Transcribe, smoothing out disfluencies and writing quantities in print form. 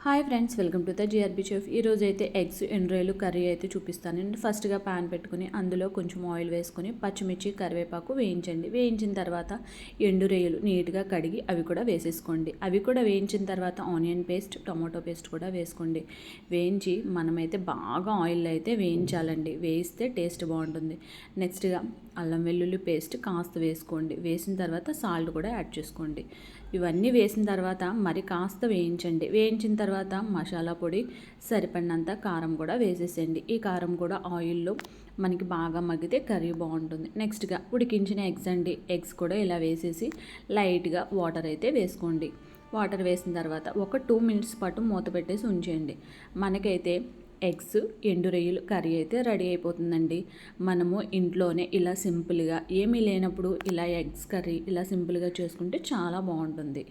Hi friends, welcome to the GRB chef. ఈరోజు అయితే eggs ఎండ్రాయిలు curry అయితే చూపిస్తానండి. ఫస్ట్గా ప్యాన్ పెట్టుకుని అందులో కొంచెం ఆయిల్ వేసుకొని పచ్చిమిర్చి కరివేపాకు వేయించండి. వేయించిన తర్వాత ఎండు రొయ్యలు నీట్గా కడిగి అవి కూడా వేసేసుకోండి. అవి కూడా వేయించిన తర్వాత ఆనియన్ పేస్ట్, టొమాటో పేస్ట్ కూడా వేసుకోండి. వేయించి మనమైతే బాగా ఆయిల్ అయితే వేయించాలండి. వేయిస్తే టేస్ట్ బాగుంటుంది. నెక్స్ట్గా అల్లం వెల్లుల్లి పేస్ట్ కాస్త వేసుకోండి. వేసిన తర్వాత సాల్ట్ కూడా యాడ్ చేసుకోండి. ఇవన్నీ వేసిన తర్వాత మరి కాస్త వేయించండి. వేయించిన తర్వాత మసాలా పొడి, సరిపడినంత కారం కూడా వేసేసేయండి. ఈ కారం కూడా ఆయిల్లో మనకి బాగా మగ్గితే కర్రీ బాగుంటుంది. నెక్స్ట్గా ఉడికించిన ఎగ్స్ అండి. ఎగ్స్ కూడా ఇలా వేసేసి లైట్గా వాటర్ అయితే వేసుకోండి. వాటర్ వేసిన తర్వాత ఒక 2 మినిట్స్ పాటు మూత పెట్టేసి ఉంచేయండి. మనకైతే ఎగ్స్ ఎండు రొయ్యలు కర్రీ అయితే రెడీ అయిపోతుందండి. మనము ఇంట్లోనే ఇలా సింపుల్గా ఏమీ లేనప్పుడు ఇలా ఎగ్స్ కర్రీ ఇలా సింపుల్గా చేసుకుంటే చాలా బాగుంటుంది.